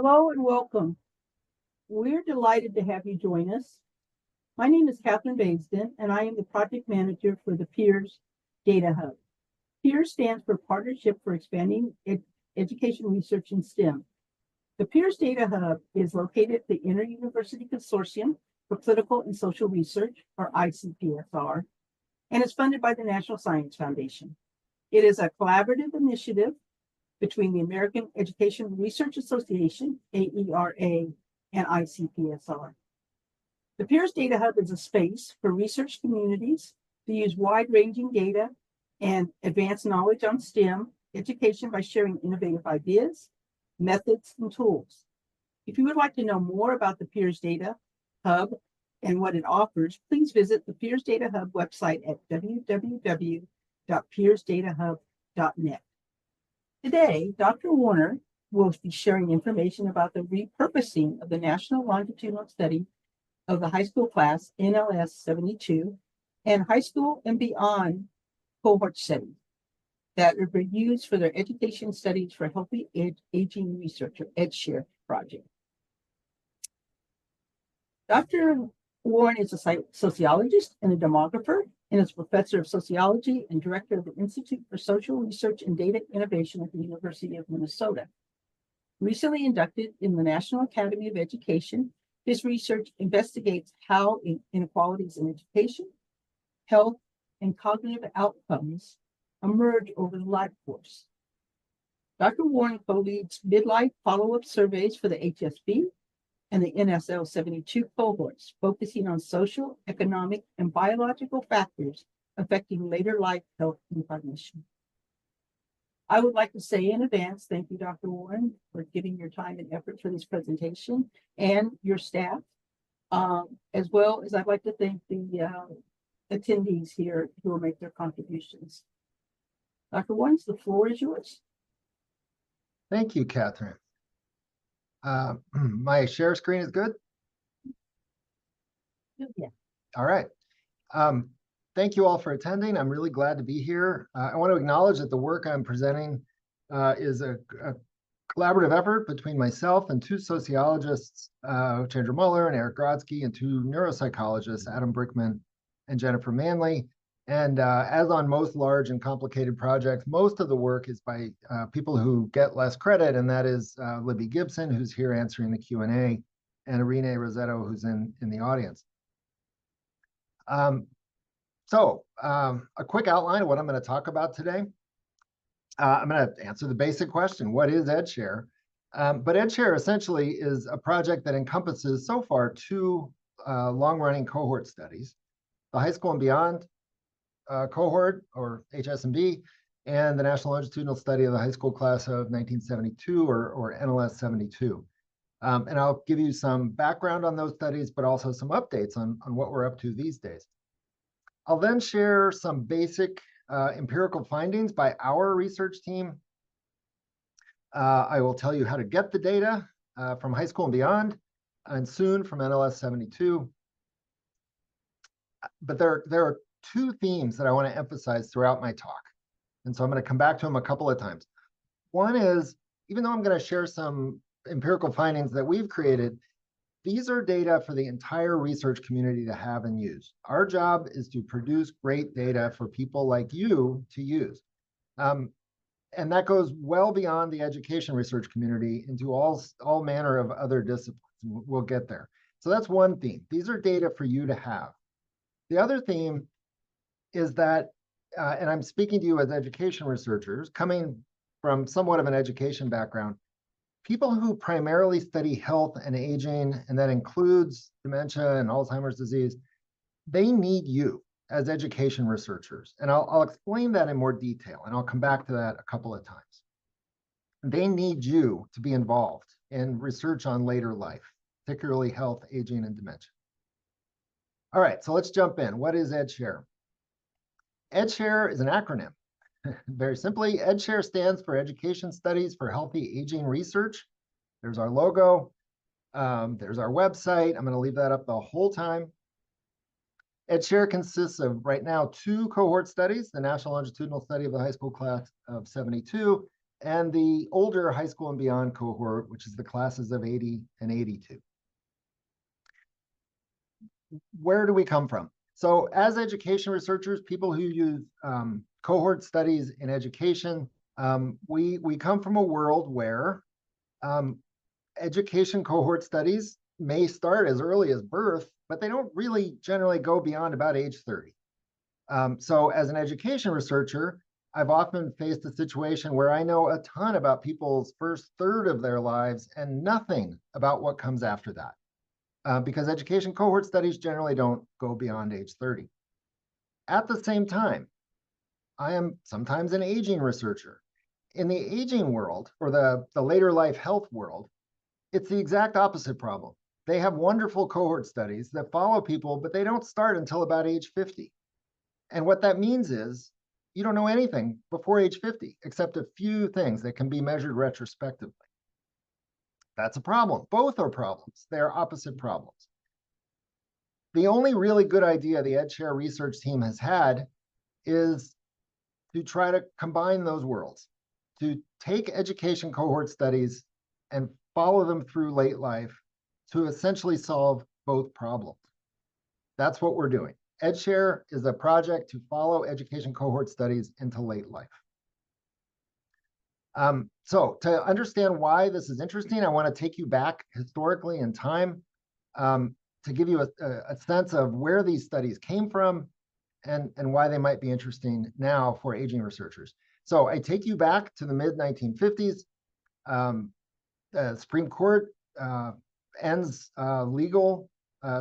Hello and welcome. We're delighted to have you join us. My name is Catherine Baisden, and I am the project manager for the PEERS Data Hub. PEERS stands for Partnership for Expanding Education Research in STEM. The PEERS Data Hub is located at the Inter-University Consortium for Political and Social Research, or ICPSR, and is funded by the National Science Foundation. It is a collaborative initiative between the American Education Research Association, AERA, and ICPSR. The PEERS Data Hub is a space for research communities to use wide-ranging data and advance knowledge on STEM education by sharing innovative ideas, methods, and tools. If you would like to know more about the PEERS Data Hub and what it offers, please visit the PEERS Data Hub website at www.peersdatahub.net. Today, Dr. Warner will be sharing information about the repurposing of the National Longitudinal Study of the high school class NLS72 and high school and beyond cohort studies that are used for their education studies for healthy aging research, or EdSHARe project. Dr. Warren is a sociologist and a demographer, and is professor of sociology and director of the Institute for Social Research and Data Innovation at the University of Minnesota. Recently inducted in the National Academy of Education, his research investigates how inequalities in education, health, and cognitive outcomes emerge over the life course. Dr. Warren co-leads midlife follow-up surveys for the HSB and the NLS72 cohorts, focusing on social, economic, and biological factors affecting later life health and cognition. I would like to say in advance, thank you, Dr. Warren, for giving your time and effort for this presentation, and your staff, as well as I'd like to thank the attendees here who will make their contributions. Dr. Warren, the floor is yours. Thank you, Catherine. My share screen is good? Yeah. All right. Thank you all for attending. I'm really glad to be here. I want to acknowledge that the work I'm presenting is a collaborative effort between myself and two sociologists, Chandra Muller and Eric Grodsky, and two neuropsychologists, Adam Brickman and Jennifer Manley. And as on most large and complicated projects, most of the work is by people who get less credit, and that is Libby Gibson, who's here answering the Q&A, and Irene Rosetto, who's in the audience. A quick outline of what I'm going to talk about today. I'm going to answer the basic question, what is EdSHARe? But EdSHARe essentially is a project that encompasses so far two long-running cohort studies, the high school and beyond cohort, or HSB, and the National Longitudinal Study of the high school class of 1972, or NLS72. And I'll give you some background on those studies, but also some updates on what we're up to these days. I'll then share some basic empirical findings by our research team. I will tell you how to get the data from high school and beyond, and soon from NLS72. But there are two themes that I want to emphasize throughout my talk. And so I'm going to come back to them a couple of times. One is, even though I'm going to share some empirical findings that we've created, these are data for the entire research community to have and use. Our job is to produce great data for people like you to use. And that goes well beyond the education research community into all manner of other disciplines. We'll get there. So that's one theme. These are data for you to have. The other theme is that, and I'm speaking to you as education researchers, coming from somewhat of an education background, people who primarily study health and aging, and that includes dementia and Alzheimer's disease, they need you as education researchers. And I'll explain that in more detail, and I'll come back to that a couple of times. They need you to be involved in research on later life, particularly health, aging, and dementia. All right, so let's jump in. What is EdSHARe? EdSHARe is an acronym. Very simply, EdSHARe stands for Education Studies for Healthy Aging Research. There's our logo. There's our website. I'm going to leave that up the whole time. EdSHARe consists of, right now, two cohort studies, the National Longitudinal Study of the high school class of 72 and the older high school and beyond cohort, which is the classes of 80 and 82. Where do we come from? So as education researchers, people who use cohort studies in education, we come from a world where education cohort studies may start as early as birth, but they don't really generally go beyond about age 30. So as an education researcher, I've often faced a situation where I know a ton about people's first third of their lives and nothing about what comes after that. Because education cohort studies generally don't go beyond age 30. At the same time, I am sometimes an aging researcher. In the aging world, or the later life health world, it's the exact opposite problem. They have wonderful cohort studies that follow people, but they don't start until about age 50. And what that means is you don't know anything before age 50, except a few things that can be measured retrospectively. That's a problem. Both are problems. They are opposite problems. The only really good idea the EdSHARe research team has had is to try to combine those worlds, to take education cohort studies and follow them through late life to essentially solve both problems. That's what we're doing. EdSHARe is a project to follow education cohort studies into late life. So to understand why this is interesting, I want to take you back historically in time to give you a sense of where these studies came from and why they might be interesting now for aging researchers. So I take you back to the mid-1950s. The Supreme Court ends legal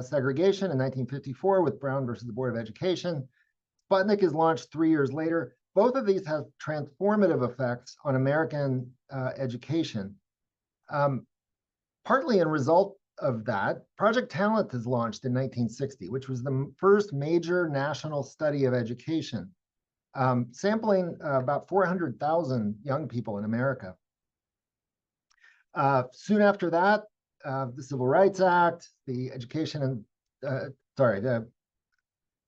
segregation in 1954 with Brown versus the Board of Education. Sputnik is launched 3 years later. Both of these have transformative effects on American education. Partly in result of that, Project Talent is launched in 1960, which was the first major national study of education, sampling about 400,000 young people in America. Soon after that, the Civil Rights Act, the Education Act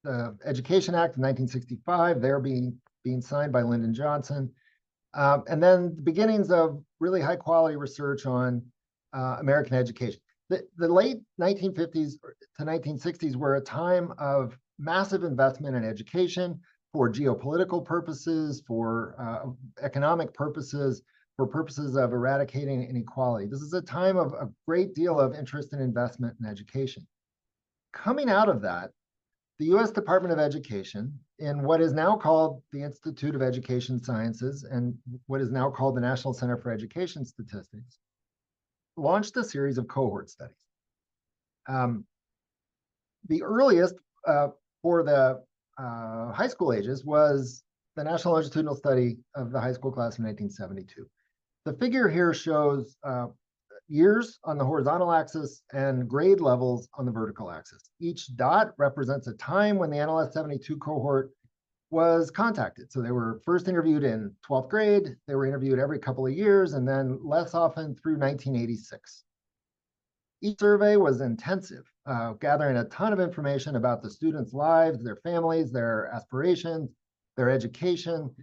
of 1965, they're being signed by Lyndon Johnson. And then the beginnings of really high quality research on American education. The late 1950s to 1960s were a time of massive investment in education for geopolitical purposes, for economic purposes, for purposes of eradicating inequality. This is a time of a great deal of interest and investment in education. Coming out of that, the U.S. Department of Education, in what is now called the Institute of Education Sciences and what is now called the National Center for Education Statistics, launched a series of cohort studies. The earliest for the high school ages was the National Longitudinal Study of the high school class in 1972. The figure here shows years on the horizontal axis and grade levels on the vertical axis. Each dot represents a time when the NLS72 cohort was contacted. So they were first interviewed in 12th grade, they were interviewed every couple of years, and then less often through 1986. Each survey was intensive, gathering a ton of information about the students' lives, their families, their aspirations, their education.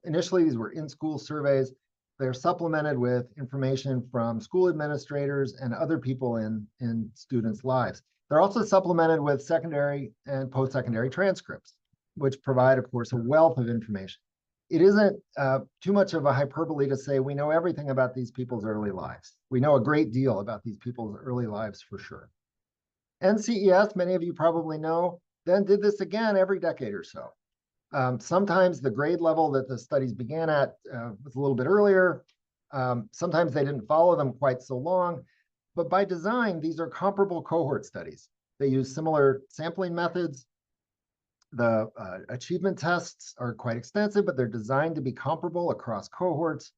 Initially, these were in-school surveys. They're supplemented with information from school administrators and other people in students' lives. They're also supplemented with secondary and post-secondary transcripts, which provide, of course, a wealth of information. It isn't too much of a hyperbole to say we know everything about these people's early lives. We know a great deal about these people's early lives for sure. NCES, many of you probably know, then did this again every decade or so. Sometimes the grade level that the studies began at was a little bit earlier. Sometimes they didn't follow them quite so long. But by design, these are comparable cohort studies. They use similar sampling methods. The achievement tests are quite extensive, but they're designed to be comparable across cohorts.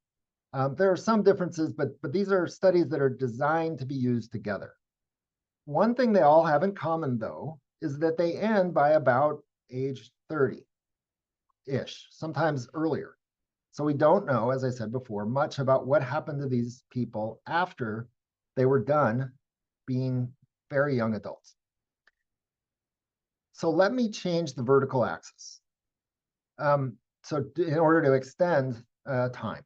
There are some differences, but these are studies that are designed to be used together. One thing they all have in common, though, is that they end by about age 30-ish, sometimes earlier. So we don't know, as I said before, much about what happened to these people after they were done being very young adults. So let me change the vertical axis. So in order to extend time.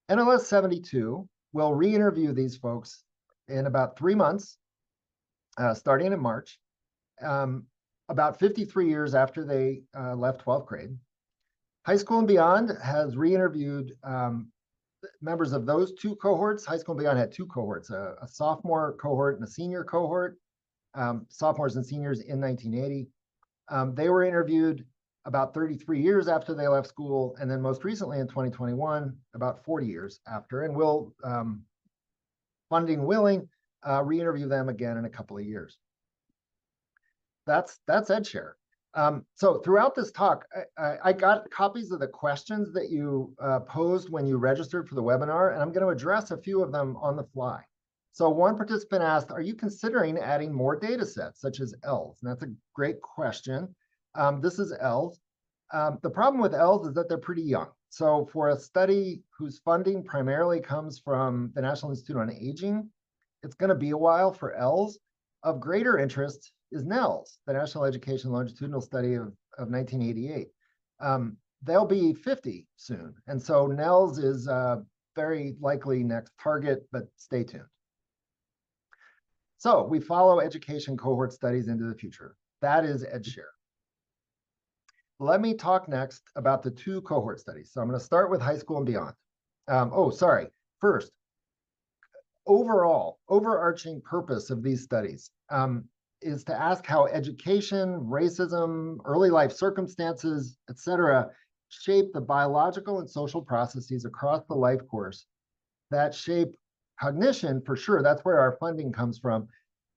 NLS72 will re-interview these folks in about 3 months, starting in March, about 53 years after they left 12th grade. High School and Beyond has re-interviewed members of those two cohorts. High School and Beyond had two cohorts, a sophomore cohort and a senior cohort, sophomores and seniors in 1980. They were interviewed about 33 years after they left school, and then most recently in 2021, about 40 years after, and we'll, funding willing, re-interview them again in a couple of years. That's EdSHARe. So throughout this talk, I got copies of the questions that you posed when you registered for the webinar, and I'm going to address a few of them on the fly. So one participant asked, are you considering adding more data sets, such as ELs? And that's a great question. This is ELs. The problem with ELs is that they're pretty young. So for a study whose funding primarily comes from the National Institute on Aging, it's going to be a while for ELs. Of greater interest is NELS, the National Education Longitudinal Study of 1988. They'll be 50 soon. And so NELS is very likely next target, but stay tuned. So we follow education cohort studies into the future. That is EdSHARe. Let me talk next about the two cohort studies. So I'm going to start with High School and Beyond. First, overarching purpose of these studies is to ask how education, racism, early life circumstances, etc., shape the biological and social processes across the life course that shape cognition, for sure. That's where our funding comes from.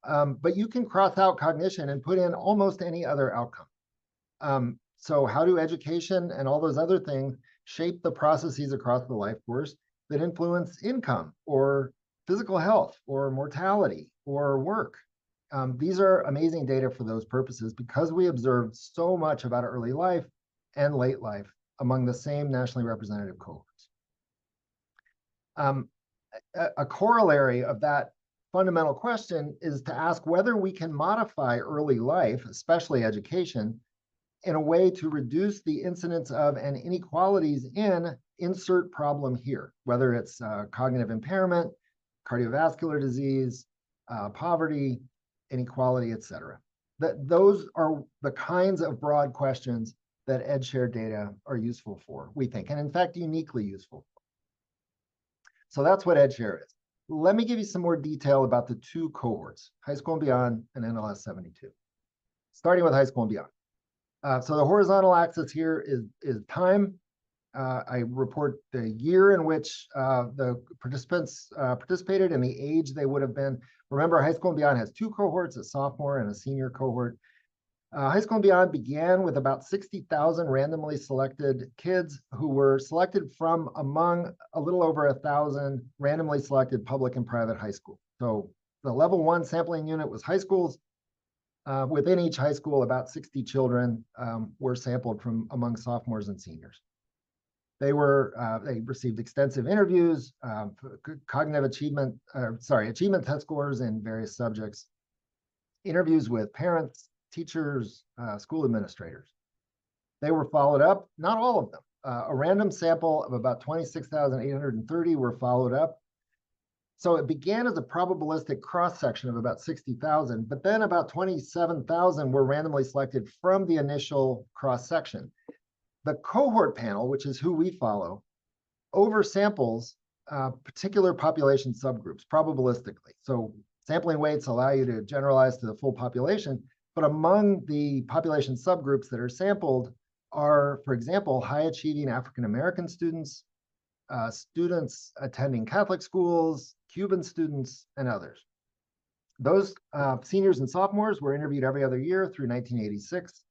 But you can cross out cognition and put in almost any other outcome. So how do education and all those other things shape the processes across the life course that influence income or physical health or mortality or work? These are amazing data for those purposes because we observed so much about early life and late life among the same nationally representative cohorts. A corollary of that fundamental question is to ask whether we can modify early life, especially education, in a way to reduce the incidence of and inequalities in insert problem here, whether it's cognitive impairment, cardiovascular disease, poverty, inequality, etc. Those are the kinds of broad questions that EdSHARe data are useful for, we think, and in fact, uniquely useful. So that's what EdSHARe is. Let me give you some more detail about the two cohorts, High School and Beyond and NLS72. Starting with High School and Beyond. So the horizontal axis here is time. I report the year in which the participants participated and the age they would have been. Remember, High School and Beyond has two cohorts, a sophomore and a senior cohort. High School and Beyond began with about 60,000 randomly selected kids who were selected from among a little over 1,000 randomly selected public and private high schools. So the level 1 sampling unit was high schools. Within each high school, about 60 children were sampled from among sophomores and seniors. They received extensive interviews, cognitive achievement, achievement test scores in various subjects, interviews with parents, teachers, school administrators. They were followed up, not all of them. A random sample of about 26,830 were followed up. So it began as a probabilistic cross-section of about 60,000, but then about 27,000 were randomly selected from the initial cross-section. The cohort panel, which is who we follow, oversamples particular population subgroups probabilistically. So sampling weights allow you to generalize to the full population, but among the population subgroups that are sampled are, for example, high-achieving African-American students, students attending Catholic schools, Cuban students, and others. Those seniors and sophomores were interviewed every other year through 1986.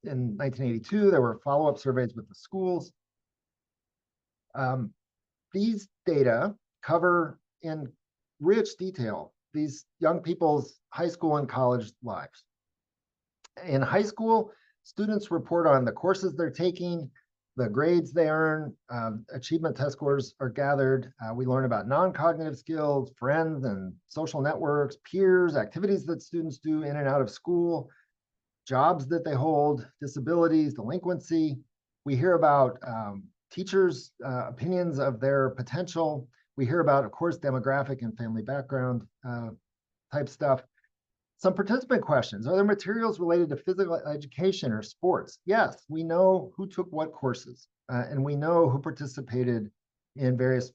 In 1982, there were follow-up surveys with the schools. These data cover in rich detail these young people's high school and college lives. In high school, students report on the courses they're taking, the grades they earn, achievement test scores are gathered. We learn about non-cognitive skills, friends and social networks, peers, activities that students do in and out of school, jobs that they hold, disabilities, delinquency. We hear about teachers' opinions of their potential. We hear about, of course, demographic and family background type stuff. Some participant questions. Are there materials related to physical education or sports? Yes, we know who took what courses, and we know who participated in various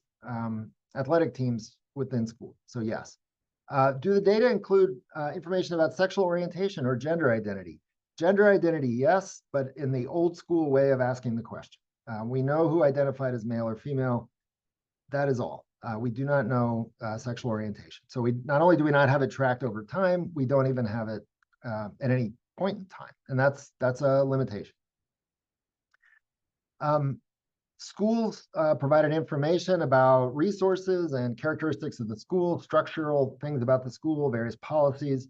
athletic teams within school. So yes. Do the data include information about sexual orientation or gender identity? Gender identity, yes, but in the old school way of asking the question. We know who identified as male or female. That is all. We do not know sexual orientation. So we not only do we not have it tracked over time, we don't even have it at any point in time, and that's a limitation. Schools provided information about resources and characteristics of the school, structural things about the school, various policies,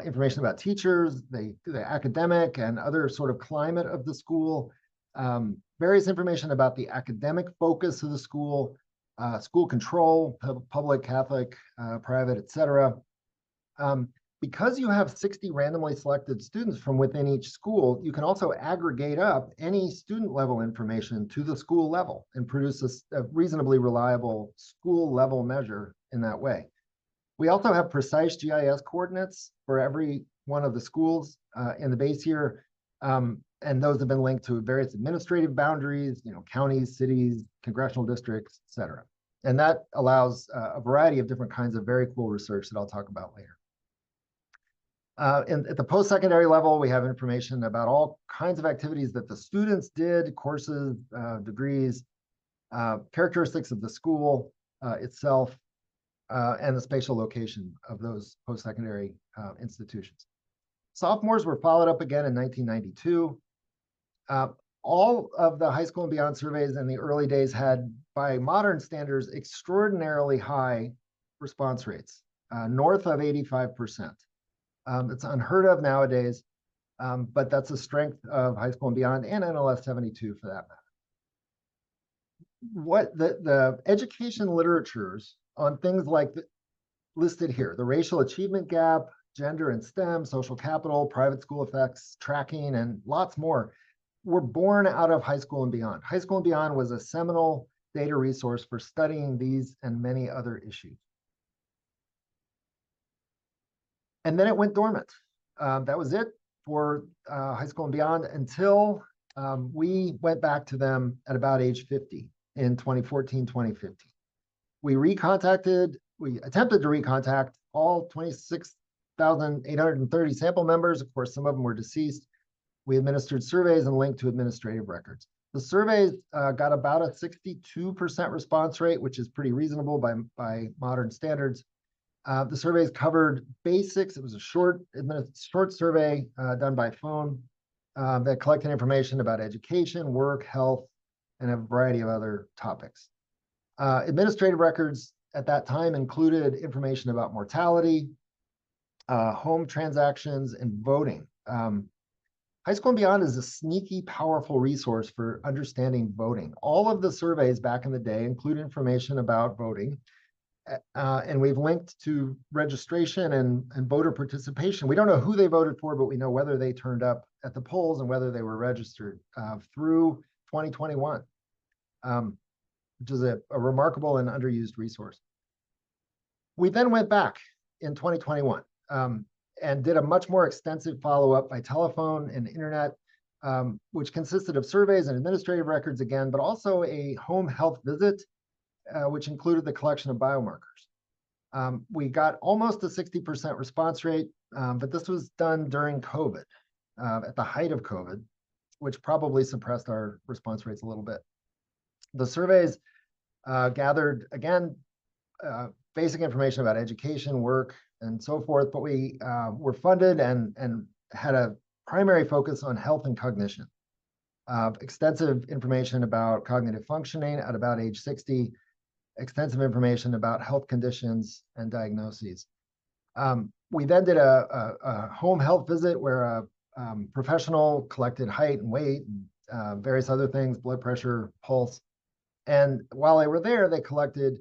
information about teachers, the academic and other sort of climate of the school, various information about the academic focus of the school, school control, public, Catholic, private, etc. Because you have 60 randomly selected students from within each school, you can also aggregate up any student level information to the school level and produce a reasonably reliable school level measure in that way. We also have precise GIS coordinates for every one of the schools in the base here. And those have been linked to various administrative boundaries, counties, cities, congressional districts, et cetera. And that allows a variety of different kinds of very cool research that I'll talk about later. And at the post-secondary level, we have information about all kinds of activities that the students did, courses, degrees, characteristics of the school itself, and the spatial location of those post-secondary institutions. Sophomores were followed up again in 1992. All of the high school and beyond surveys in the early days had, by modern standards, extraordinarily high response rates, north of 85%. It's unheard of nowadays, but that's a strength of high school and beyond, and NLS72 for that matter. What the education literatures on things like listed here, the racial achievement gap, gender and STEM, social capital, private school effects, tracking, and lots more, were born out of high school and beyond. High school and beyond was a seminal data resource for studying these and many other issues. And then it went dormant. That was it for high school and beyond until we went back to them at about age 50 in 2014, 2015. We attempted to recontact all 26,830 sample members. Of course, some of them were deceased. We administered surveys and linked to administrative records. The surveys got about a 62% response rate, which is pretty reasonable by modern standards. The surveys covered basics. It was a short survey done by phone that collected information about education, work, health, and a variety of other topics. Administrative records at that time included information about mortality, home transactions, and voting. High School and Beyond is a sneaky, powerful resource for understanding voting. All of the surveys back in the day include information about voting. And we've linked to registration and voter participation. We don't know who they voted for, but we know whether they turned up at the polls and whether they were registered through 2021, which is a remarkable and underused resource. We then went back in 2021 and did a much more extensive follow-up by telephone and internet, which consisted of surveys and administrative records again, but also a home health visit, which included the collection of biomarkers. We got almost a 60% response rate, but this was done during COVID, at the height of COVID, which probably suppressed our response rates a little bit. The surveys gathered, again, basic information about education, work, and so forth, but we were funded and had a primary focus on health and cognition. Extensive information about cognitive functioning at about age 60, extensive information about health conditions and diagnoses. We then did a home health visit where a professional collected height and weight and various other things, blood pressure, pulse. And while they were there, they collected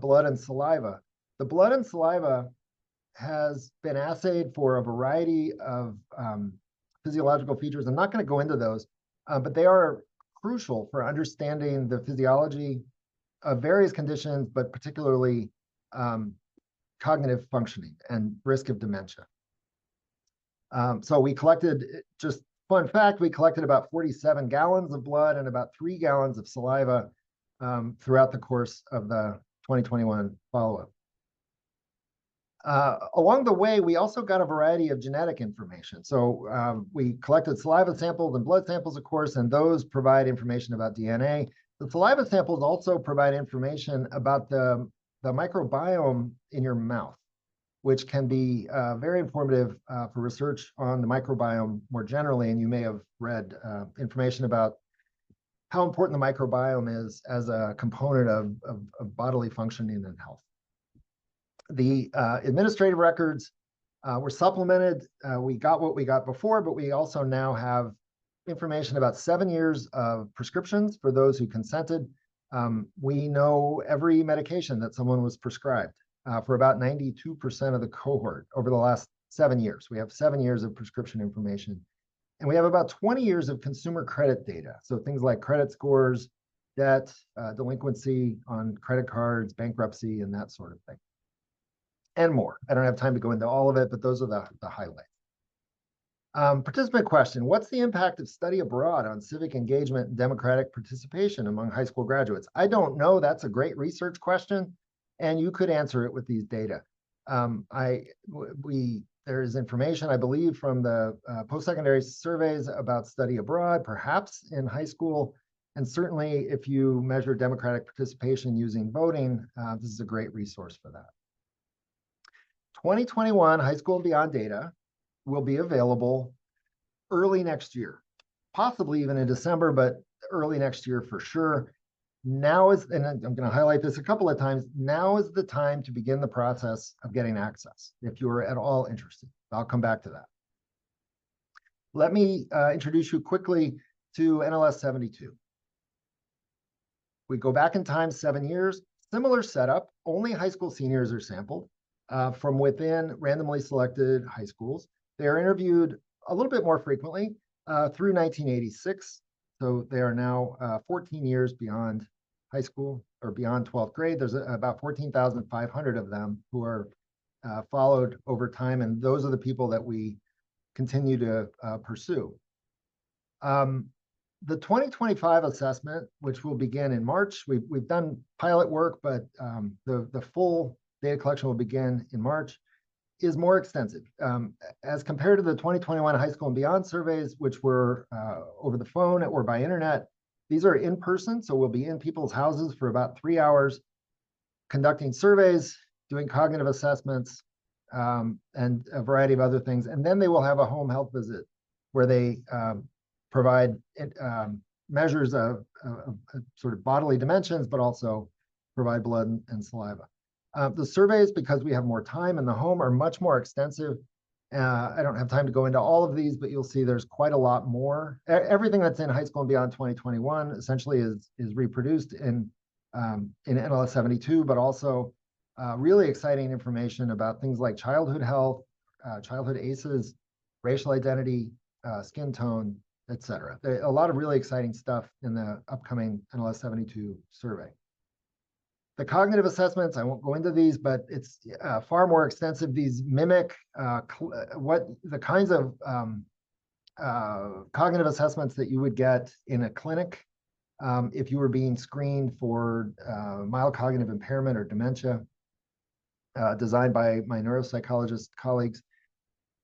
blood and saliva. The blood and saliva has been assayed for a variety of physiological features. I'm not going to go into those, but they are crucial for understanding the physiology of various conditions, but particularly cognitive functioning and risk of dementia. So we collected, just fun fact, we collected about 47 gallons of blood and about 3 gallons of saliva throughout the course of the 2021 follow-up. Along the way, we also got a variety of genetic information. So we collected saliva samples and blood samples, of course, and those provide information about DNA. The saliva samples also provide information about the microbiome in your mouth, which can be very informative for research on the microbiome more generally. And you may have read information about how important the microbiome is as a component of bodily functioning and health. The administrative records were supplemented. We got what we got before, but we also now have information about 7 years of prescriptions for those who consented. We know every medication that someone was prescribed for about 92% of the cohort over the last 7 years. We have 7 years of prescription information. And we have about 20 years of consumer credit data. So things like credit scores, debt, delinquency on credit cards, bankruptcy, and that sort of thing. And more. I don't have time to go into all of it, but those are the highlights. Participant question: what's the impact of study abroad on civic engagement and democratic participation among high school graduates? I don't know. That's a great research question, and you could answer it with these data. There is information, I believe, from the post-secondary surveys about study abroad, perhaps in high school, and certainly if you measure democratic participation using voting, this is a great resource for that. 2021 high school and beyond data will be available early next year, possibly even in December, but early next year for sure. Now is, and I'm going to highlight this a couple of times, now is the time to begin the process of getting access if you are at all interested. I'll come back to that. Let me introduce you quickly to NLS72. We go back in time 7 years, similar setup, only high school seniors are sampled from within randomly selected high schools. They are interviewed a little bit more frequently through 1986. So they are now 14 years beyond high school or beyond 12th grade. There's about 14,500 of them who are followed over time. And those are the people that we continue to pursue. The 2025 assessment, which will begin in March, we've done pilot work, but the full data collection will begin in March, is more extensive. As compared to the 2021 high school and beyond surveys, which were over the phone or by internet, these are in person, so we'll be in people's houses for about 3 hours, conducting surveys, doing cognitive assessments, and a variety of other things. And then they will have a home health visit where they provide measures of sort of bodily dimensions, but also provide blood and saliva. The surveys, because we have more time in the home, are much more extensive. I don't have time to go into all of these, but you'll see there's quite a lot more. Everything that's in high school and beyond 2021 essentially is reproduced in NLS72, but also really exciting information about things like childhood health, childhood ACEs, racial identity, skin tone, etc. A lot of really exciting stuff in the upcoming NLS72 survey. The cognitive assessments, I won't go into these, but it's far more extensive. These mimic what the kinds of cognitive assessments that you would get in a clinic if you were being screened for mild cognitive impairment or dementia, designed by my neuropsychologist colleagues.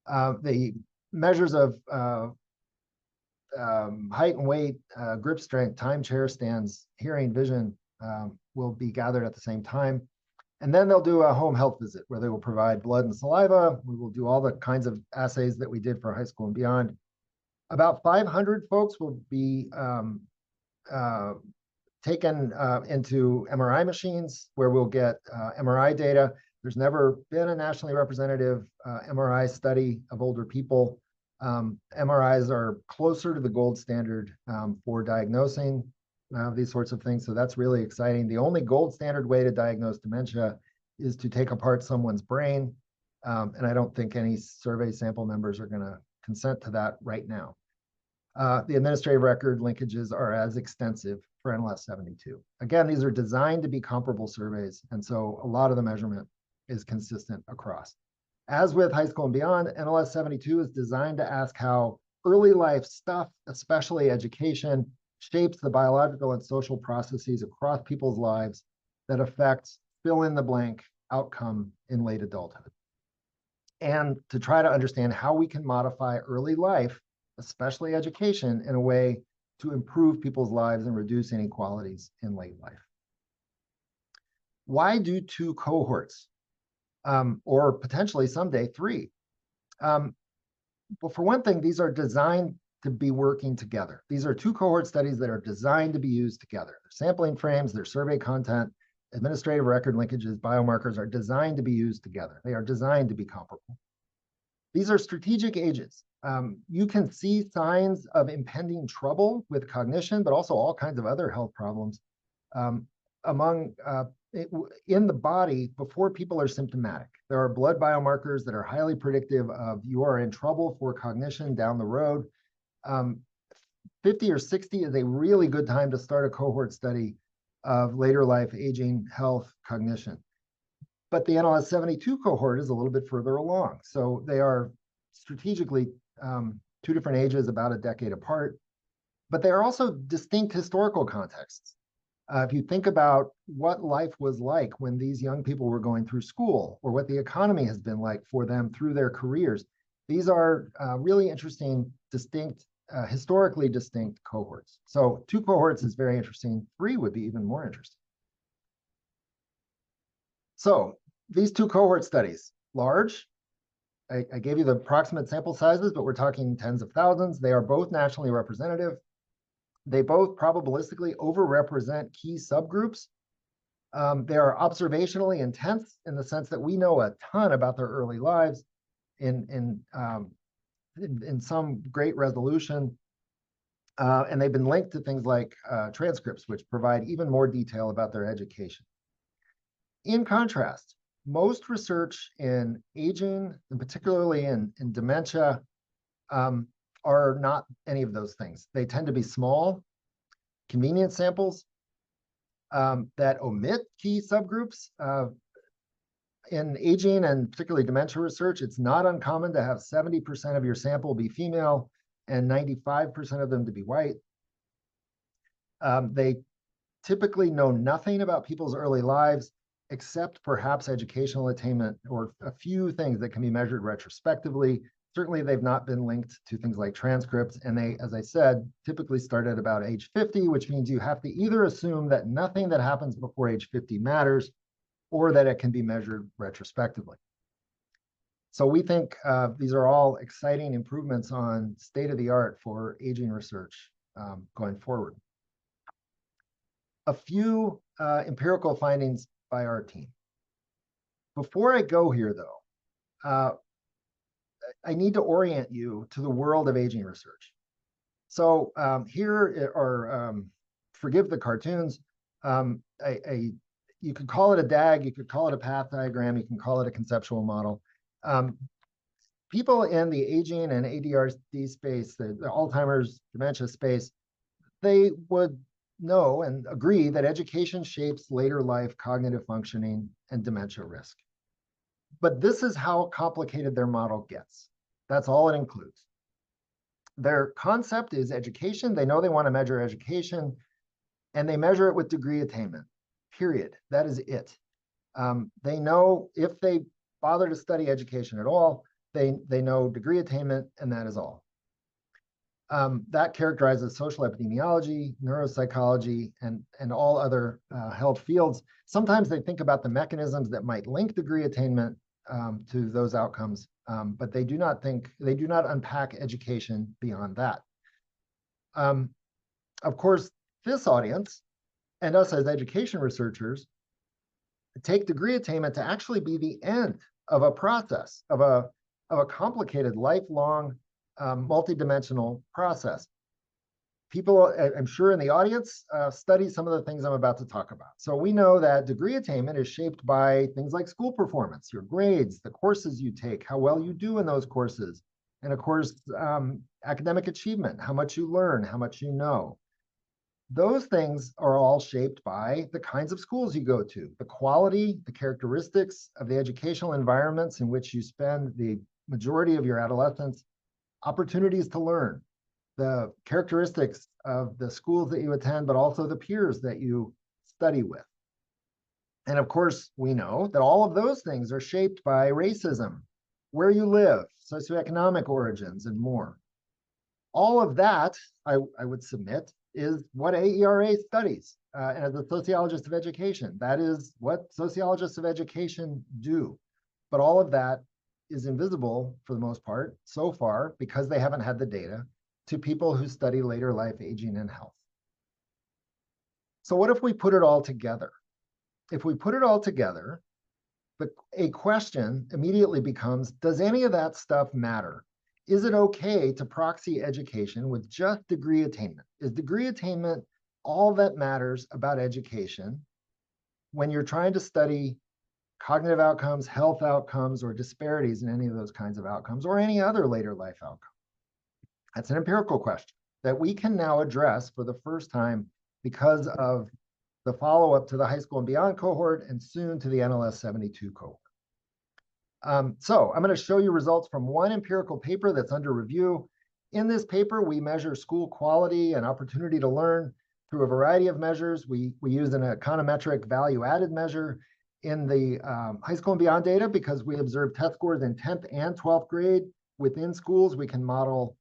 The measures of height and weight, grip strength, time, chair stands, hearing, vision, will be gathered at the same time. And then they'll do a home health visit where they will provide blood and saliva. We will do all the kinds of assays that we did for high school and beyond. About 500 folks will be taken into MRI machines where we'll get MRI data. There's never been a nationally representative MRI study of older people. MRIs are closer to the gold standard for diagnosing these sorts of things. So that's really exciting. The only gold standard way to diagnose dementia is to take apart someone's brain. And I don't think any survey sample members are going to consent to that right now. The administrative record linkages are as extensive for NLS72. Again, these are designed to be comparable surveys, and so a lot of the measurement is consistent across. As with high school and beyond, NLS72 is designed to ask how early life stuff, especially education, shapes the biological and social processes across people's lives that affect fill in the blank outcome in late adulthood. And to try to understand how we can modify early life, especially education, in a way to improve people's lives and reduce inequalities in late life. Why do 2 cohorts? Or potentially someday 3? Well, for one thing, these are designed to be working together. These are 2 cohort studies that are designed to be used together. Their sampling frames, their survey content, administrative record linkages, biomarkers are designed to be used together. They are designed to be comparable. These are strategic ages. You can see signs of impending trouble with cognition, but also all kinds of other health problems in the body before people are symptomatic. There are blood biomarkers that are highly predictive of you are in trouble for cognition down the road. 50 or 60 is a really good time to start a cohort study of later life aging, health, cognition. But the NLS72 cohort is a little bit further along. So they are strategically 2 different ages, about a decade apart, but they are also distinct historical contexts. If you think about what life was like when these young people were going through school, or what the economy has been like for them through their careers, these are really interesting, distinct, historically distinct cohorts. So 2 cohorts is very interesting. 3 would be even more interesting. So these 2 cohort studies, large. I gave you the approximate sample sizes, but we're talking tens of thousands. They are both nationally representative. They both probabilistically overrepresent key subgroups. They are observationally intense in the sense that we know a ton about their early lives in some great resolution. And they've been linked to things like transcripts, which provide even more detail about their education. In contrast, most research in aging, and particularly in dementia, are not any of those things. They tend to be small, convenient samples that omit key subgroups. In aging and particularly dementia research, it's not uncommon to have 70% of your sample be female and 95% of them to be white. They typically know nothing about people's early lives, except perhaps educational attainment or a few things that can be measured retrospectively. Certainly, they've not been linked to things like transcripts, and they, as I said, typically start at about age 50, which means you have to either assume that nothing that happens before age 50 matters, or that it can be measured retrospectively. So we think these are all exciting improvements on state-of-the-art for aging research going forward. A few empirical findings by our team. Before I go here, though, I need to orient you to the world of aging research. So here are, forgive the cartoons, you could call it a DAG, you could call it a path diagram, you can call it a conceptual model. People in the aging and ADRD space, the Alzheimer's dementia space, they would know and agree that education shapes later life cognitive functioning and dementia risk. But this is how complicated their model gets. That's all it includes. Their concept is education. They know they want to measure education, and they measure it with degree attainment, period. That is it. They know if they bother to study education at all, they know degree attainment, and that is all. That characterizes social epidemiology, neuropsychology, and all other health fields. Sometimes they think about the mechanisms that might link degree attainment to those outcomes, but they do not unpack education beyond that. Of course, this audience and us as education researchers take degree attainment to actually be the end of a process, of a complicated, lifelong, multidimensional process. People, I'm sure in the audience, study some of the things I'm about to talk about. So we know that degree attainment is shaped by things like school performance, your grades, the courses you take, how well you do in those courses, And of course, academic achievement, how much you learn, how much you know. Those things are all shaped by the kinds of schools you go to, the quality, the characteristics of the educational environments in which you spend the majority of your adolescence, opportunities to learn, the characteristics of the schools that you attend, but also the peers that you study with. And of course, we know that all of those things are shaped by racism, where you live, socioeconomic origins, and more. All of that, I would submit, is what AERA studies. And as a sociologist of education, that is what sociologists of education do. But all of that is invisible, for the most part, so far, because they haven't had the data, to people who study later life aging and health. So what if we put it all together? If we put it all together, a question immediately becomes, does any of that stuff matter? Is it okay to proxy education with just degree attainment? Is degree attainment all that matters about education when you're trying to study cognitive outcomes, health outcomes, or disparities in any of those kinds of outcomes, or any other later life outcome? That's an empirical question that we can now address for the first time because of the follow-up to the high school and beyond cohort, and soon to the NLS72 cohort. So I'm going to show you results from one empirical paper that's under review. In this paper, we measure school quality and opportunity to learn through a variety of measures. We use an econometric value-added measure in the high school and beyond data because we observe test scores in 10th and 12th grade. Within schools, we can model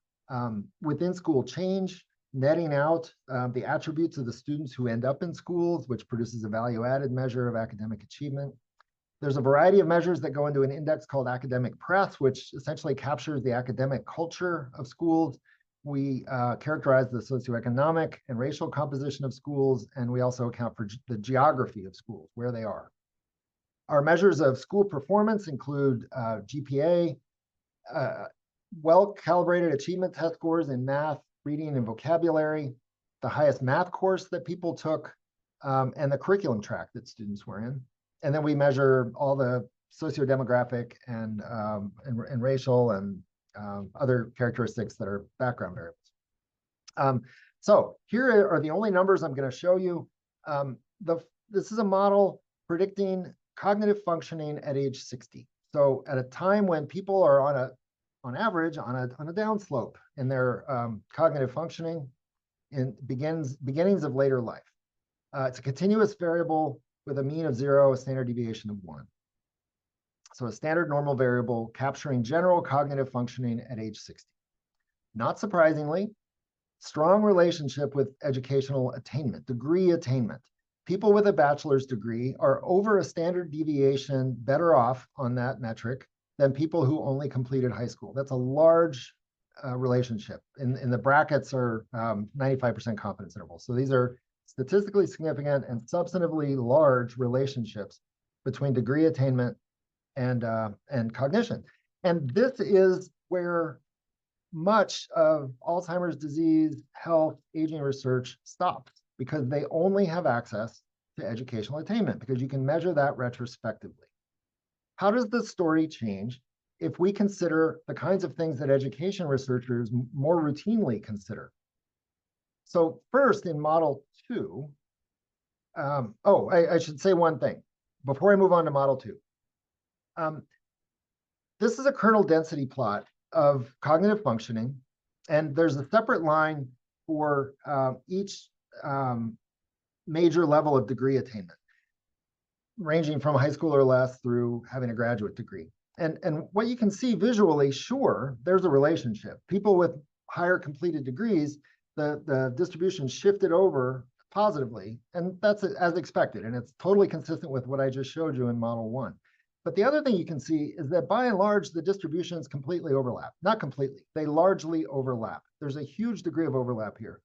within school change, netting out the attributes of the students who end up in schools, which produces a value-added measure of academic achievement. There's a variety of measures that go into an index called academic press, which essentially captures the academic culture of schools. We characterize the socioeconomic and racial composition of schools, and we also account for the geography of schools, where they are. Our measures of school performance include GPA, well-calibrated achievement test scores in math, reading, and vocabulary, the highest math course that people took, and the curriculum track that students were in. And then we measure all the socio-demographic and racial and other characteristics that are background variables. So here are the only numbers I'm going to show you. This is a model predicting cognitive functioning at age 60. So at a time when people are on average on a downslope in their cognitive functioning in beginnings of later life. It's a continuous variable with a mean of 0, a standard deviation of 1. So a standard normal variable capturing general cognitive functioning at age 60. Not surprisingly, strong relationship with educational attainment, degree attainment. People with a bachelor's degree are over a standard deviation better off on that metric than people who only completed high school. That's a large relationship. In the brackets are 95% confidence intervals. So these are statistically significant and substantively large relationships between degree attainment and cognition. And this is where much of Alzheimer's disease, health, aging research stops, because they only have access to educational attainment, because you can measure that retrospectively. How does the story change if we consider the kinds of things that education researchers more routinely consider? So first, in model 2, I should say one thing before I move on to model 2. This is a kernel density plot of cognitive functioning, and there's a separate line for each major level of degree attainment, ranging from high school or less through having a graduate degree. And what you can see visually, sure, there's a relationship. People with higher completed degrees, the distribution shifted over positively, and that's as expected, and it's totally consistent with what I just showed you in model 1. But the other thing you can see is that by and large, the distributions completely overlap. Not completely, they largely overlap. There's a huge degree of overlap here.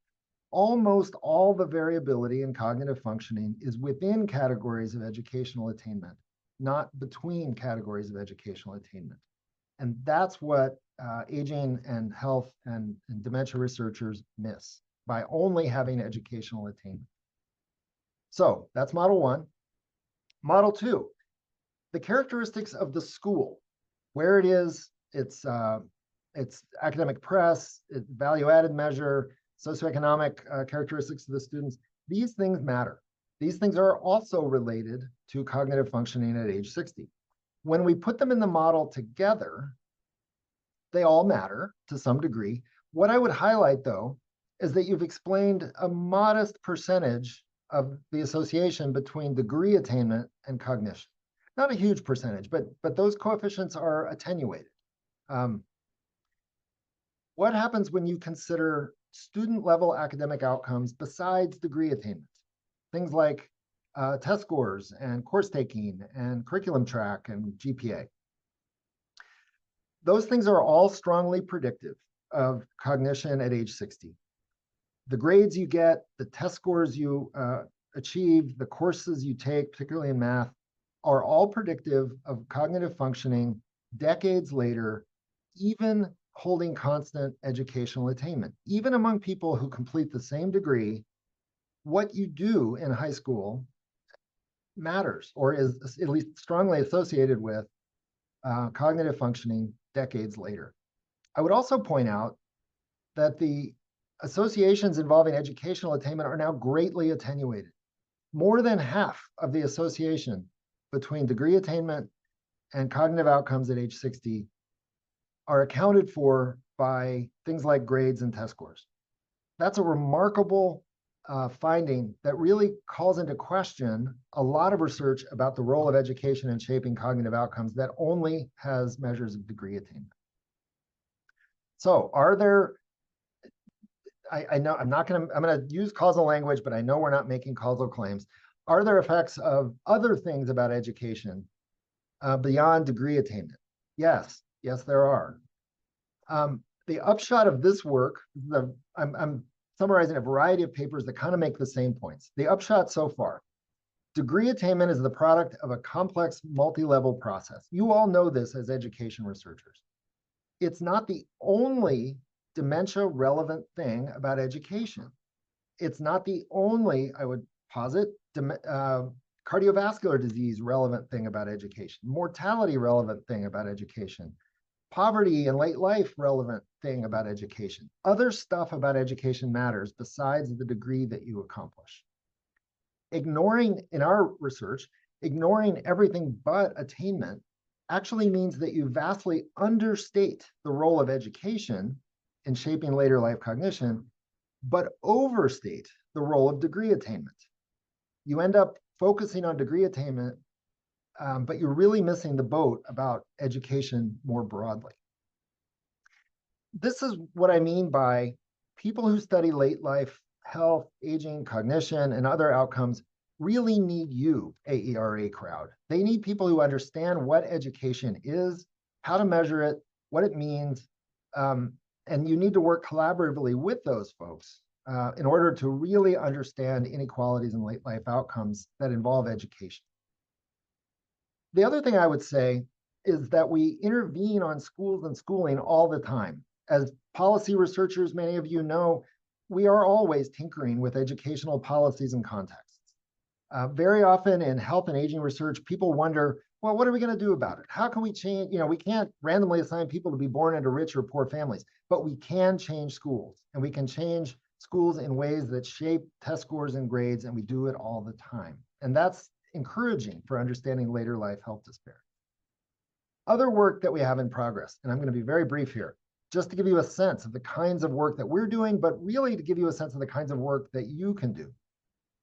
Almost all the variability in cognitive functioning is within categories of educational attainment, not between categories of educational attainment. And that's what aging and health and dementia researchers miss by only having educational attainment. So that's model 1. Model 2, the characteristics of the school, where it is, its it's academic press, it's value-added measure, socioeconomic characteristics of the students. These things matter. These things are also related to cognitive functioning at age 60. When we put them in the model together, they all matter to some degree. What I would highlight, though, is that you've explained a modest percentage of the association between degree attainment and cognition. Not a huge percentage, but those coefficients are attenuated. What happens when you consider student-level academic outcomes besides degree attainment? Things like test scores and course taking and curriculum track and GPA. Those things are all strongly predictive of cognition at age 60. The grades you get, the test scores you achieve, the courses you take, particularly in math, are all predictive of cognitive functioning decades later, even holding constant educational attainment. Even among people who complete the same degree, what you do in high school matters, or is at least strongly associated with cognitive functioning decades later. I would also point out that the associations involving educational attainment are now greatly attenuated. More than half of the association between degree attainment and cognitive outcomes at age 60 are accounted for by things like grades and test scores. That's a remarkable finding that really calls into question a lot of research about the role of education in shaping cognitive outcomes that only has measures of degree attainment. So are there, I know I'm going to use causal language, but I know we're not making causal claims. Are there effects of other things about education beyond degree attainment? Yes, there are. The upshot of this work, I'm summarizing a variety of papers that kind of make the same points. The upshot so far: degree attainment is the product of a complex multi-level process. You all know this as education researchers. It's not the only dementia relevant thing about education. It's not the only, I would posit, cardiovascular disease relevant thing about education, mortality relevant thing about education, poverty and late life relevant thing about education. Other stuff about education matters besides the degree that you accomplish. Ignoring, in our research, ignoring everything but attainment actually means that you vastly understate the role of education in shaping later life cognition, but overstate the role of degree attainment. You end up focusing on degree attainment, but you're really missing the boat about education more broadly. This is what I mean by people who study late life health, aging, cognition, and other outcomes really need you, AERA crowd. They need people who understand what education is, how to measure it, what it means, and you need to work collaboratively with those folks in order to really understand inequalities in late life outcomes that involve education. The other thing I would say is that we intervene on schools and schooling all the time. As policy researchers, many of you know, we are always tinkering with educational policies and contexts. Very often in health and aging research, people wonder, well, what are we going to do about it? How can we change? We can't randomly assign people to be born into rich or poor families, but we can change schools, and we can change schools in ways that shape test scores and grades, and we do it all the time. And that's encouraging for understanding later life health disparity. Other work that we have in progress, and I'm going to be very brief here, just to give you a sense of the kinds of work that we're doing, but really to give you a sense of the kinds of work that you can do.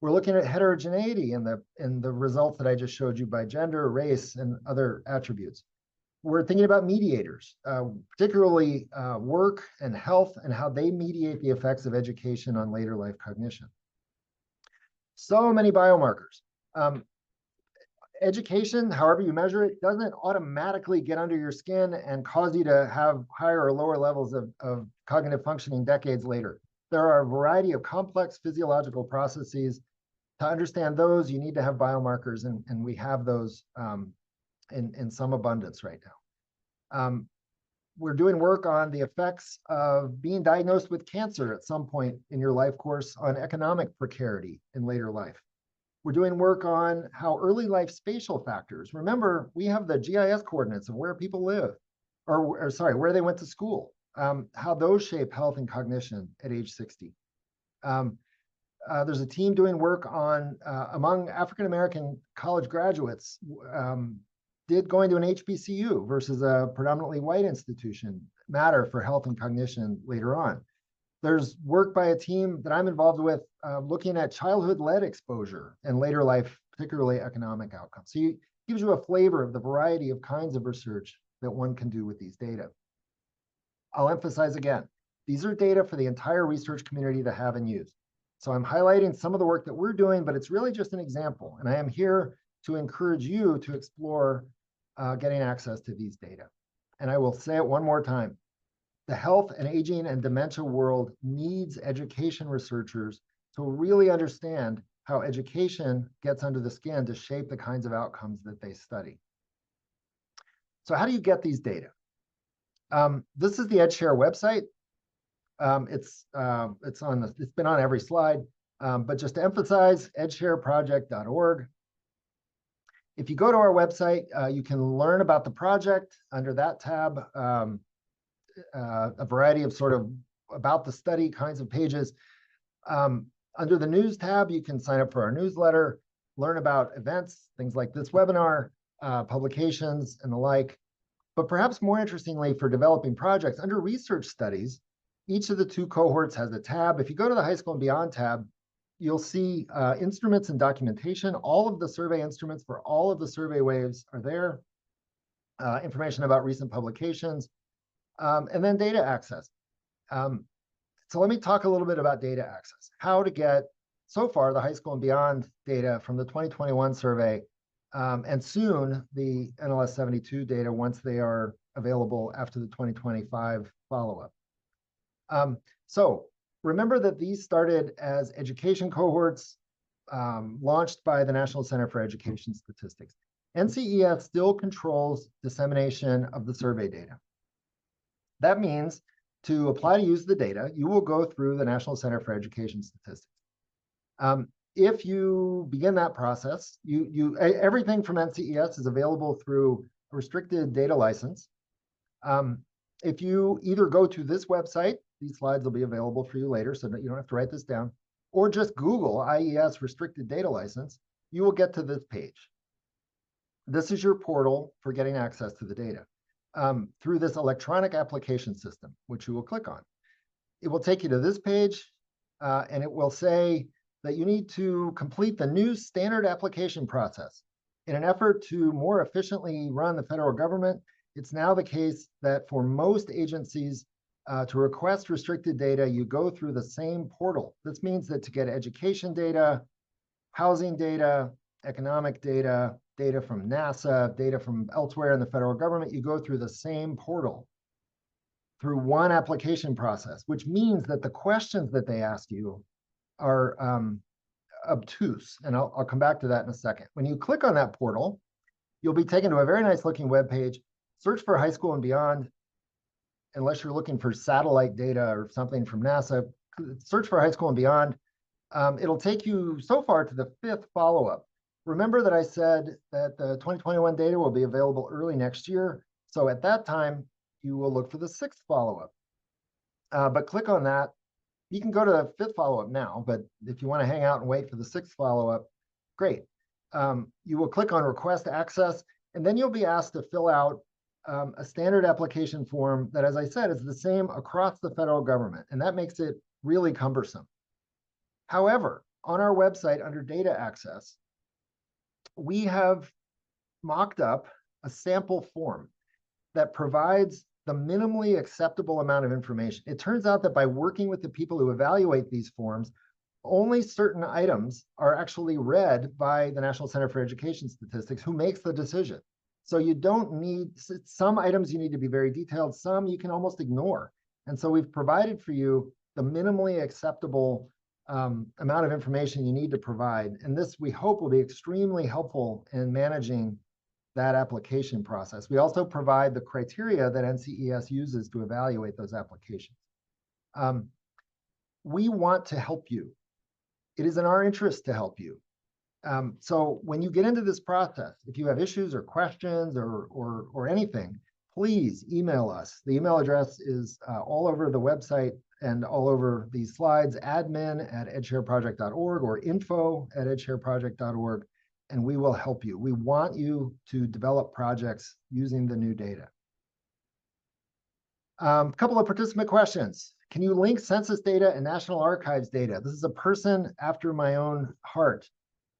We're looking at heterogeneity in the results that I just showed you by gender, race, and other attributes. We're thinking about mediators, particularly work and health, and how they mediate the effects of education on later life cognition. So many biomarkers. Education, however you measure it, doesn't automatically get under your skin and cause you to have higher or lower levels of cognitive functioning decades later. There are a variety of complex physiological processes. To understand those, you need to have biomarkers, and we have those in some abundance right now. We're doing work on the effects of being diagnosed with cancer at some point in your life course on economic precarity in later life. We're doing work on how early life spatial factors. Remember, we have the GIS coordinates of where people live, or sorry, where they went to school. how those shape health and cognition at age 60. There's a team doing work on, among African-American college graduates, did going to an HBCU versus a predominantly white institution matter for health and cognition later on. There's work by a team that I'm involved with looking at childhood-led exposure and later life, particularly economic outcomes. So it gives you a flavor of the variety of kinds of research that one can do with these data. I'll emphasize again, these are data for the entire research community to have and use. So I'm highlighting some of the work that we're doing, but it's really just an example. And I am here to encourage you to explore getting access to these data. And I will say it one more time. The health and aging and dementia world needs education researchers to really understand how education gets under the skin to shape the kinds of outcomes that they study. So how do you get these data? This is the EdSHARe website. It's been on every slide, but just to emphasize, edshareproject.org. If you go to our website, you can learn about the project under that tab, a variety of sort of about the study kinds of pages. Under the news tab, you can sign up for our newsletter, learn about events, things like this webinar, publications, and the like. But perhaps more interestingly for developing projects, under research studies, each of the two cohorts has a tab. If you go to the High School and Beyond tab, you'll see instruments and documentation. All of the survey instruments for all of the survey waves are there. Information about recent publications, and then data access. So let me talk a little bit about data access. How to get, so far, the High School and Beyond data from the 2021 survey, and soon the NLS72 data once they are available after the 2025 follow-up. So remember that these started as education cohorts launched by the National Center for Education Statistics. NCES still controls dissemination of the survey data. That means to apply to use the data, you will go through the National Center for Education Statistics. If you begin that process, everything from NCES is available through a restricted data license. If you either go to this website, these slides will be available for you later so that you don't have to write this down, or just Google IES restricted data license, you will get to this page. This is your portal for getting access to the data through this electronic application system, which you will click on. It will take you to this page, and it will say that you need to complete the new standard application process. In an effort to more efficiently run the federal government, it's now the case that for most agencies, to request restricted data, you go through the same portal. This means that to get education data, housing data, economic data, data from NASA, data from elsewhere in the federal government, you go through the same portal through one application process, which means that the questions that they ask you are obtuse. And I'll come back to that in a second. When you click on that portal, you'll be taken to a very nice looking web page. Search for High School and Beyond. Unless you're looking for satellite data or something from NASA, search for High School and Beyond. It'll take you so far to the 5th follow-up. Remember that I said that the 2021 data will be available early next year. So at that time, you will look for the 6th follow-up. But click on that. You can go to the 5th follow-up now, but if you want to hang out and wait for the 6th follow-up, great. You will click on Request Access, and then you'll be asked to fill out a standard application form that, as I said, is the same across the federal government, and that makes it really cumbersome. However, on our website under Data Access, we have mocked up a sample form that provides the minimally acceptable amount of information. It turns out that by working with the people who evaluate these forms, only certain items are actually read by the National Center for Education Statistics, who makes the decision. So you don't need, some items you need to be very detailed, some you can almost ignore. And so we've provided for you the minimally acceptable amount of information you need to provide. And this, we hope, will be extremely helpful in managing that application process. We also provide the criteria that NCES uses to evaluate those applications. We want to help you. It is in our interest to help you. So when you get into this process, if you have issues or questions or anything, please email us. The email address is all over the website and all over these slides, admin@edshareproject.org or info@edshareproject.org, and we will help you. We want you to develop projects using the new data. A couple of participant questions. Can you link census data and National Archives data? This is a person after my own heart.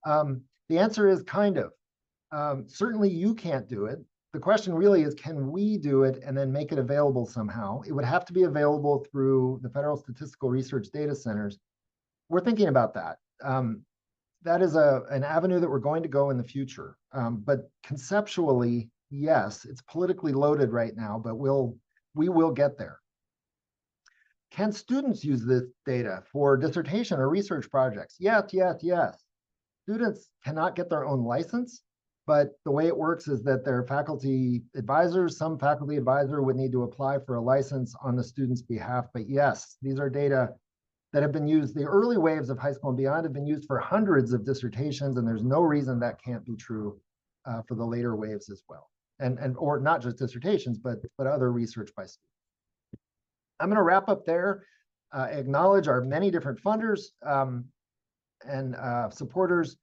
The answer is kind of. Certainly you can't do it. The question really is, can we do it and then make it available somehow? It would have to be available through the Federal Statistical Research Data Centers. We're thinking about that. That is an avenue that we're going to go in the future. But conceptually, yes, it's politically loaded right now, but we will get there. Can students use this data for dissertation or research projects? Yes. Students cannot get their own license, but the way it works is that they're faculty advisors. Some faculty advisor would need to apply for a license on the student's behalf. But yes, these are data that have been used. The early waves of high school and beyond have been used for hundreds of dissertations, and there's no reason that can't be true for the later waves as well. Or not just dissertations, but other research by students. I'm going to wrap up there, acknowledge our many different funders and supporters.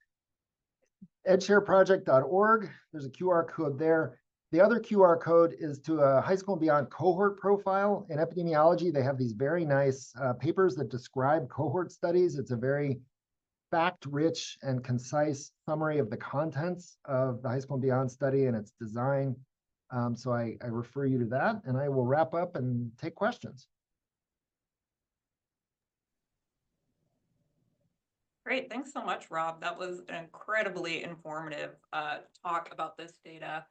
EdShareProject.org, there's a QR code there. The other QR code is to a high school and beyond cohort profile. In epidemiology, they have these very nice papers that describe cohort studies. It's a very fact-rich and concise summary of the contents of the high school and beyond study and its design. So I refer you to that, and I will wrap up and take questions. Great, thanks so much, Rob. That was an incredibly informative talk about this data.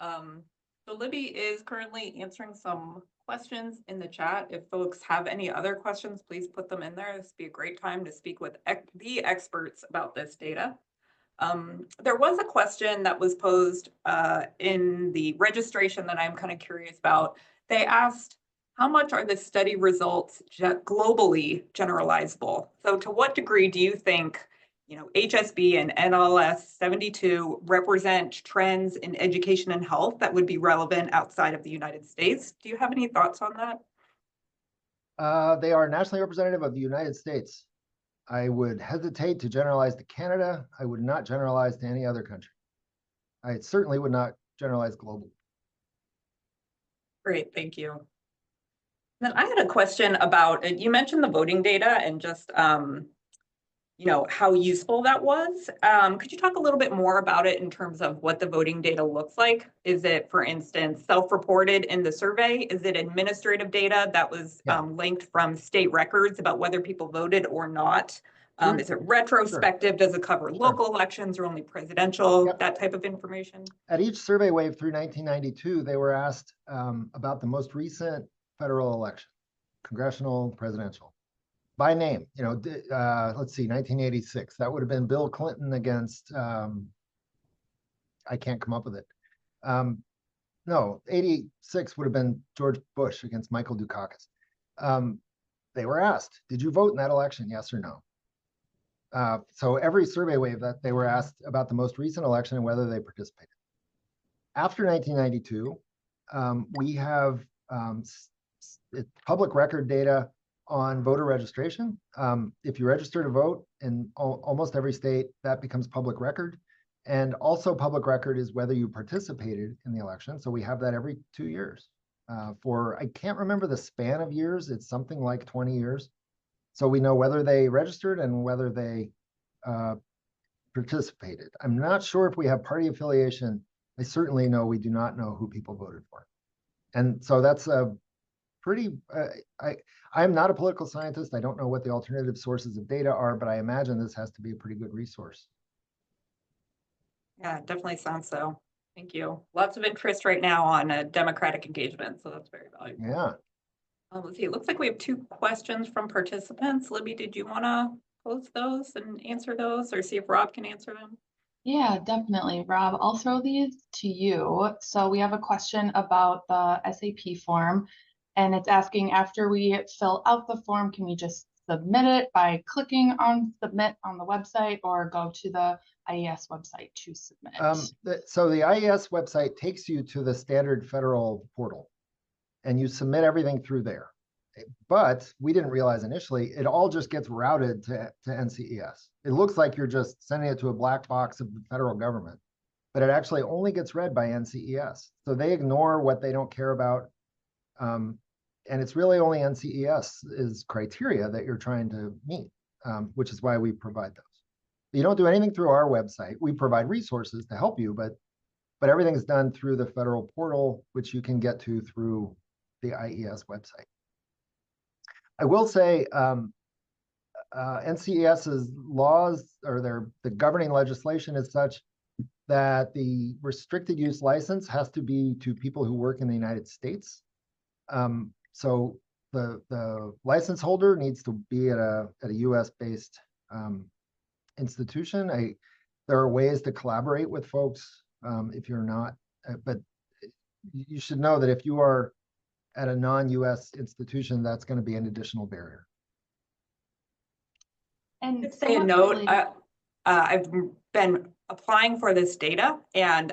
So Libby is currently answering some questions in the chat. If folks have any other questions, please put them in there. This would be a great time to speak with the experts about this data. There was a question that was posed in the registration that I'm kind of curious about. They asked, how much are the study results globally generalizable? So to what degree do you think, HSB and NLS72 represent trends in education and health that would be relevant outside of the United States? Do you have any thoughts on that? They are nationally representative of the United States. I would hesitate to generalize to Canada. I would not generalize to any other country. I certainly would not generalize globally. Great, thank you. Then I had a question about, you mentioned the voting data and just, how useful that was. Could you talk a little bit more about it in terms of what the voting data looks like? Is it, for instance, self-reported in the survey? Is it administrative data that was linked from state records about whether people voted or not? Is it retrospective? Does it cover local elections or only presidential, that type of information? At each survey wave through 1992, they were asked about the most recent federal election, congressional, presidential, by name. Let's see, 1986. That would have been Bill Clinton against, I can't come up with it. No, 86 would have been George Bush against Michael Dukakis. They were asked, did you vote in that election, yes or no? So every survey wave that they were asked about the most recent election and whether they participated. After 1992, we have public record data on voter registration. If you register to vote in almost every state, that becomes public record. And also public record is whether you participated in the election. So we have that every 2 years. I can't remember the span of years. It's something like 20 years. So we know whether they registered and whether they participated. I'm not sure if we have party affiliation. I certainly know we do not know who people voted for. And so that's a pretty, I'm not a political scientist. I don't know what the alternative sources of data are, but I imagine this has to be a pretty good resource. Yeah, it definitely sounds so. Thank you. Lots of interest right now on democratic engagement, so that's very valuable. Yeah. Let's see, it looks like we have 2 questions from participants. Libby, did you want to pose those and answer those or see if Rob can answer them? Yeah, definitely. Rob, I'll throw these to you. So we have a question about the SAP form, and it's asking, after we fill out the form, can we just submit it by clicking on submit on the website or go to the IES website to submit? So the IES website takes you to the standard federal portal, and you submit everything through there. But we didn't realize initially, it all just gets routed to NCES. It looks like you're just sending it to a black box of the federal government, but it actually only gets read by NCES. So they ignore what they don't care about. And it's really only NCES's criteria that you're trying to meet, which is why we provide those. You don't do anything through our website. We provide resources to help you, but everything's done through the federal portal, which you can get to through the IES website. I will say NCES's laws or the governing legislation is such that the restricted use license has to be to people who work in the United States. So the license holder needs to be at a US based institution. There are ways to collaborate with folks if you're not, but you should know that if you are at a non-US institution, that's going to be an additional barrier. And Just say a note, I've been applying for this data, and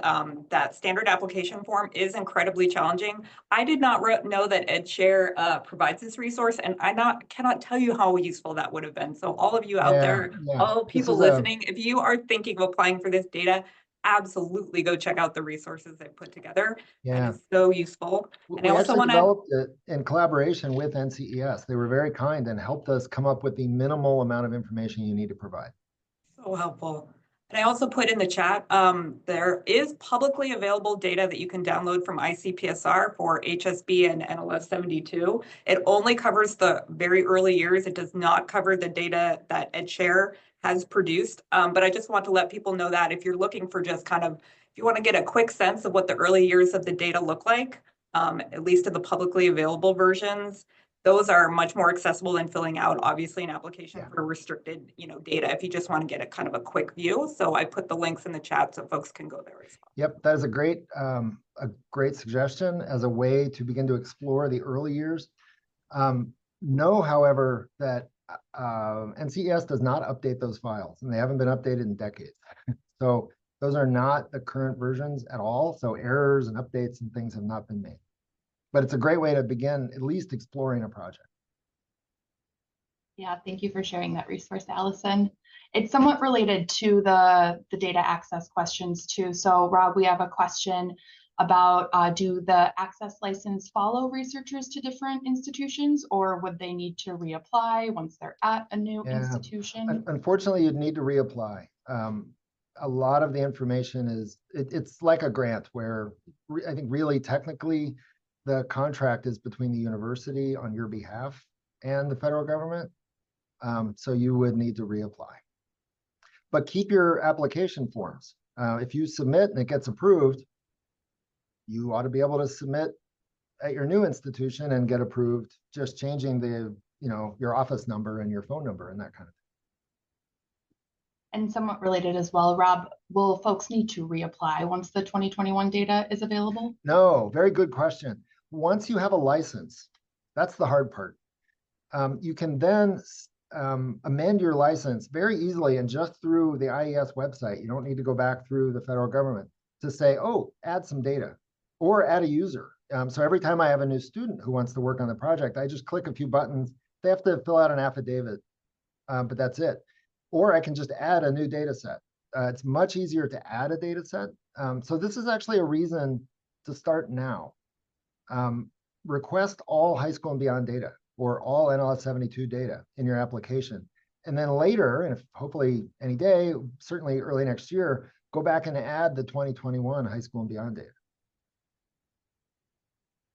that standard application form is incredibly challenging. I did not know that EdSHARe provides this resource, and I cannot tell you how useful that would have been. So all of you out there, all people listening, if you are thinking of applying for this data, absolutely go check out the resources they've put together. Yeah, it's so useful. And we I also actually want to developed it in collaboration with NCES. They were very kind and helped us come up with the minimal amount of information you need to provide. So helpful. And I also put in the chat, there is publicly available data that you can download from ICPSR for HSB and NLS72. It only covers the very early years. It does not cover the data that EdSHARe has produced. But I just want to let people know that if you're looking for just kind of, if you want to get a quick sense of what the early years of the data look like, at least in the publicly available versions, those are much more accessible than filling out, obviously, an application for restricted, data if you just want to get a kind of a quick view. So I put the links in the chat so folks can go there as well. Yep, that is a great suggestion as a way to begin to explore the early years. Know, however, that NCES does not update those files, and they haven't been updated in decades. So those are not the current versions at all. So errors and updates and things have not been made. But it's a great way to begin at least exploring a project. Yeah, thank you for sharing that resource, Allison. It's somewhat related to the data access questions too. So Rob, we have a question about do the access license follow researchers to different institutions, or would they need to reapply once they're at a new institution? Unfortunately, you'd need to reapply. A lot of the information is, it's like a grant where I think really technically the contract is between the university on your behalf and the federal government. So you would need to reapply. But keep your application forms. If you submit and it gets approved, you ought to be able to submit at your new institution and get approved, just changing the, your office number and your phone number and that kind of thing. And somewhat related as well, Rob, will folks need to reapply once the 2021 data is available? No, very good question. Once you have a license, that's the hard part. You can then amend your license very easily and just through the IES website. You don't need to go back through the federal government to say, oh, add some data or add a user. So every time I have a new student who wants to work on the project, I just click a few buttons. They have to fill out an affidavit, but that's it. Or I can just add a new data set. It's much easier to add a data set. So this is actually a reason to start now. Request all high school and beyond data or all NLS72 data in your application. And then later, and if hopefully any day, certainly early next year, go back and add the 2021 high school and beyond data.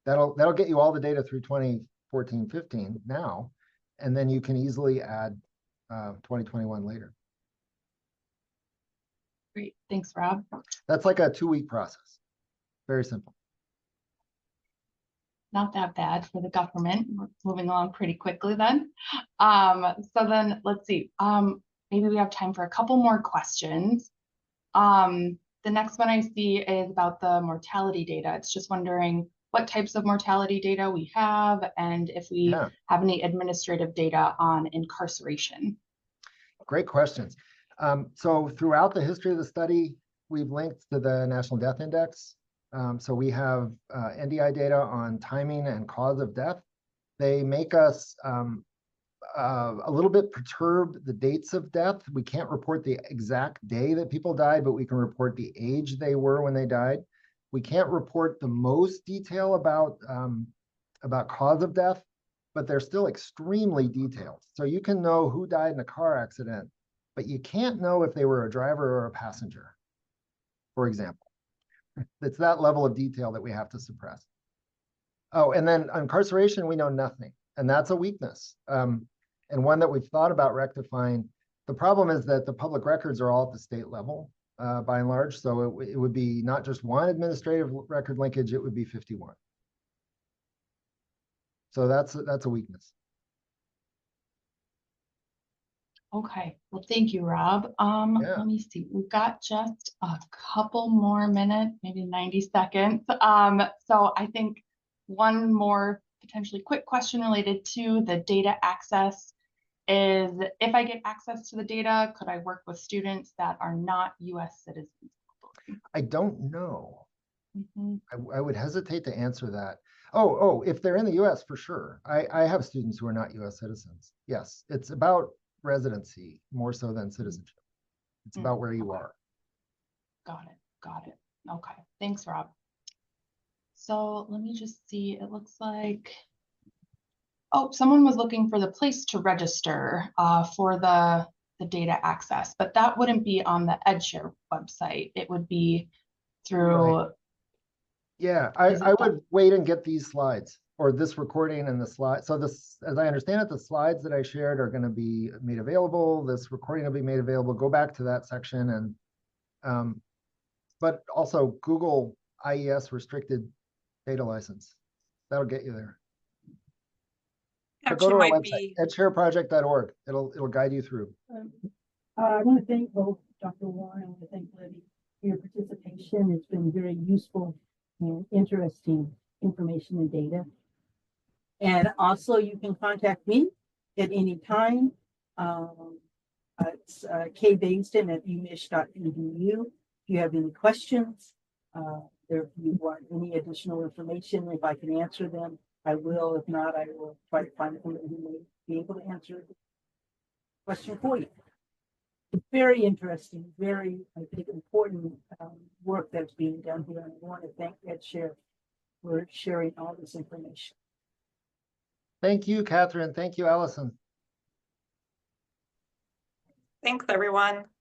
That'll get you all the data through 2014-15 now, and then you can easily add 2021 later. Great, thanks, Rob. That's like a 2-week process. Very simple. Not that bad for the government. We're moving along pretty quickly then. So then let's see. Maybe we have time for a couple more questions. The next one I see is about the mortality data. It's just wondering what types of mortality data we have and if we have any administrative data on incarceration. Great questions. So throughout the history of the study, we've linked to the National Death Index. So we have NDI data on timing and cause of death. They make us a little bit perturbed the dates of death. We can't report the exact day that people died, but we can report the age they were when they died. We can't report the most detail about cause of death, but they're still extremely detailed. So you can know who died in a car accident, but you can't know if they were a driver or a passenger, for example. It's that level of detail that we have to suppress. Oh, and then incarceration, we know nothing, and that's a weakness. And one that we've thought about rectifying. The problem is that the public records are all at the state level, by and large. So it would be not just one administrative record linkage, it would be 51. So that's a weakness. Okay, well, thank you, Rob. Yeah. Let me see, we've got just a couple more minutes, maybe 90 seconds. So I think one more potentially quick question related to the data access is, if I get access to the data, could I work with students that are not US citizens? I don't know. Mhm. I would hesitate to answer that. Oh, if they're in the US, for sure. I have students who are not US citizens. Yes, it's about residency more so than citizenship. It's about where you Okay. are. Got it. Okay, thanks, Rob. So let me just see, it looks like, oh, someone was looking for the place to register for the data access, but that wouldn't be on the EdSHARe website. It would be through. Right. Yeah, Is it I would wait and get these slides or this recording and the slide. So this, as I understand it, the slides that I shared are going to be made available. This recording will be made available. Go back to that section and, but also Google IES restricted data license. That'll get you there. But go Actually to our might website, be, edshareproject.org. It'll guide you through. I want to thank both Dr. Warren, I want to thank Libby for your participation. It's been very useful and interesting information and data. And also you can contact me at any time. It's kbangston@umich.edu. If you have any questions, if you want any additional information, if I can answer them, I will. If not, I will try to find somebody who may be able to answer the question for you. It's very interesting, very, I think, important work that's being done here. And I want to thank EdSHARE for sharing all this information. Thank you, Catherine. Thank you, Allison. thanks, everyone.